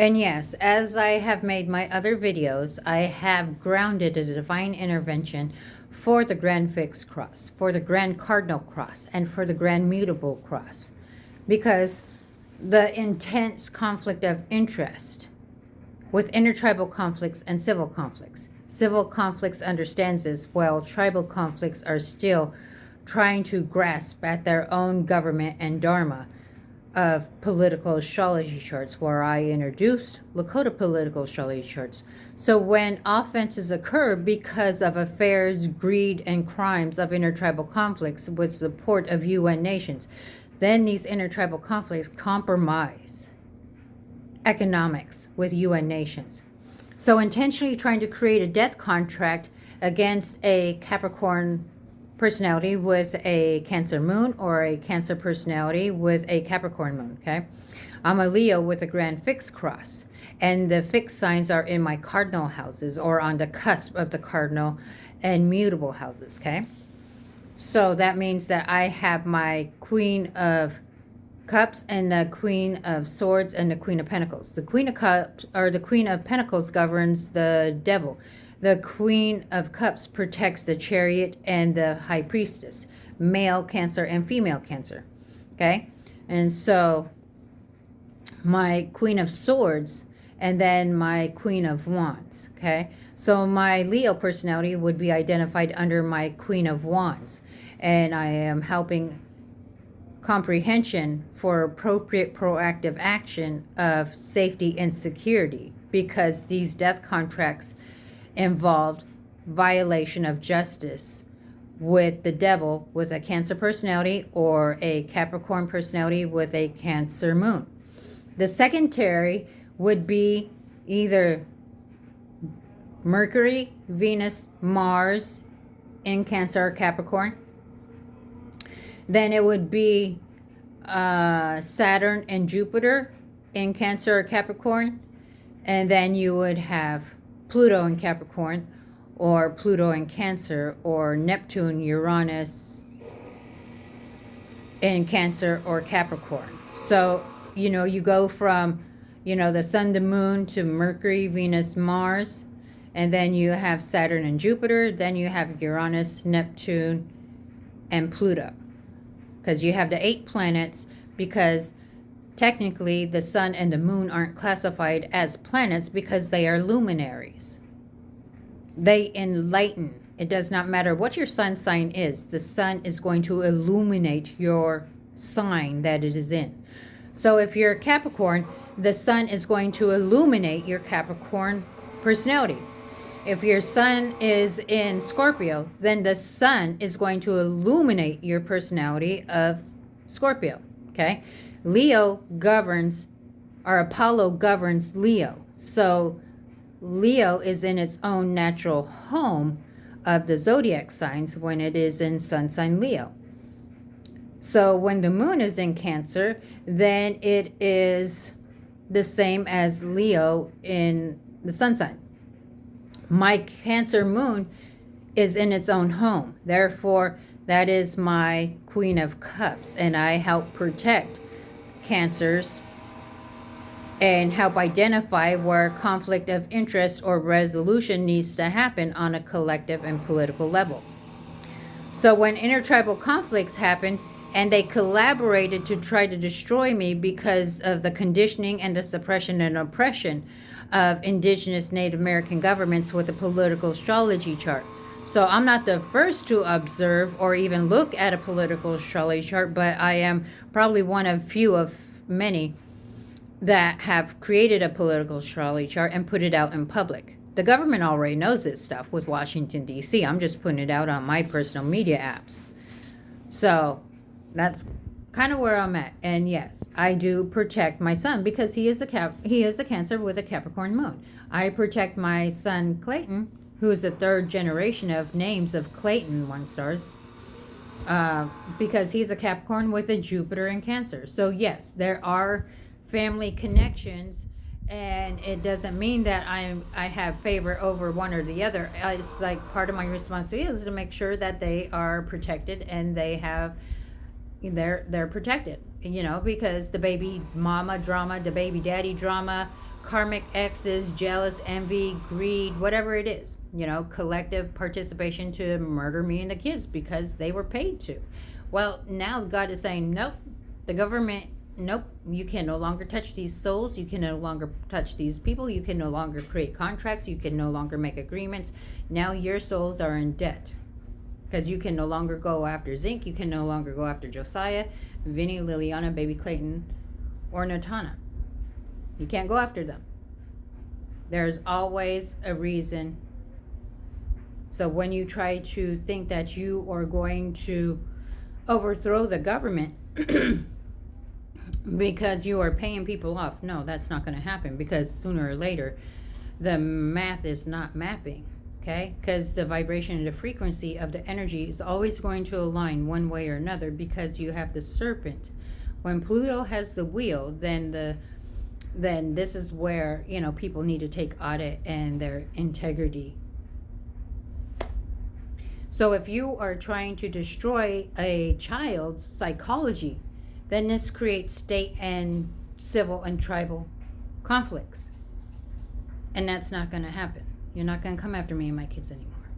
And yes, as I have made my other videos, I have grounded a divine intervention for the Grand Fixed Cross, for the Grand Cardinal Cross, and for the Grand Mutable Cross. Because the intense conflict of interest with intertribal conflicts and civil conflicts. Civil conflicts understands this, while tribal conflicts are still trying to grasp at their own government and dharma of political astrology charts, where I introduced Lakota political astrology charts. So when offenses occur because of affairs, greed, and crimes of intertribal conflicts with support of UN nations, then these intertribal conflicts compromise economics with UN nations. So intentionally trying to create a death contract against a Capricorn personality with a Cancer moon, or a Cancer personality with a Capricorn moon, okay? I'm a Leo with a Grand Fixed Cross, and the fixed signs are in my cardinal houses, or on the cusp of the cardinal and mutable houses, okay? So that means that I have my Queen of Cups and the Queen of Swords and the Queen of Pentacles. The Queen of Cups, or the Queen of Pentacles, governs the devil. The Queen of Cups protects the Chariot and the High Priestess, male Cancer and female Cancer. Okay? And so my Queen of Swords and then my Queen of Wands. Okay? So my Leo personality would be identified under my Queen of Wands. And I am helping comprehension for appropriate proactive action of safety and security, because these death contracts involved violation of justice with the devil with a Cancer personality, or a Capricorn personality with a Cancer moon. The secondary would be either Mercury, Venus, Mars in Cancer or Capricorn. Then it would be Saturn and Jupiter in Cancer or Capricorn. And then you would have Pluto in Capricorn, or Pluto in Cancer, or Neptune, Uranus in Cancer or Capricorn. So, you go from, the sun, the moon, to Mercury, Venus, Mars, and then you have Saturn and Jupiter, then you have Uranus, Neptune, and Pluto. Because you have the 8 planets, because technically the sun and the moon aren't classified as planets because they are luminaries. They enlighten. It does not matter what your sun sign is. The sun is going to illuminate your sign that it is in. So if you're a Capricorn, the sun is going to illuminate your Capricorn personality. If your sun is in Scorpio, then the sun is going to illuminate your personality of Scorpio, okay? Leo governs, or Apollo governs Leo. So Leo is in its own natural home of the zodiac signs when it is in sun sign Leo. So when the moon is in Cancer, then it is the same as Leo in the sun sign. My Cancer moon is in its own home. Therefore, that is my Queen of Cups, and I help protect Cancers and help identify where conflict of interest or resolution needs to happen on a collective and political level. So when intertribal conflicts happen and they collaborated to try to destroy me because of the conditioning and the suppression and oppression of indigenous Native American governments with a political astrology chart. So I'm not the first to observe or even look at a political astrology chart, but I am probably one of few of many that have created a political astrology chart and put it out in public. The government already knows this stuff with Washington, D.C. I'm just putting it out on my personal media apps. So that's kind of where I'm at. And yes, I do protect my son because he is a Cancer with a Capricorn moon. I protect my son Clayton, who is the 3rd generation of names of Clayton 1 stars, because he's a Capricorn with a Jupiter in Cancer. So yes, there are family connections, and it doesn't mean that I have favor over one or the other. It's like part of my responsibility is to make sure that they are protected and they have they're protected, because the baby mama drama, the baby daddy drama karmic exes, jealous, envy, greed, whatever it is, collective participation to murder me and the kids because they were paid to. Well, now God is saying, nope, the government, nope, you can no longer touch these souls. You can no longer touch these people. You can no longer create contracts. You can no longer make agreements. Now your souls are in debt because you can no longer go after Zinc. You can no longer go after Josiah, Vinny, Liliana, Baby Clayton, or Natana. You can't go after them. There's always a reason. So when you try to think that you are going to overthrow the government because you are paying people off, no, that's not going to happen, because sooner or later the math is not mapping. Okay, because the vibration and the frequency of the energy is always going to align one way or another, because you have the serpent. When Pluto has the wheel, then this is where people need to take audit and their integrity. So if you are trying to destroy a child's psychology, then this creates state and civil and tribal conflicts, and that's not going to happen. You're not going to come after me and my kids anymore.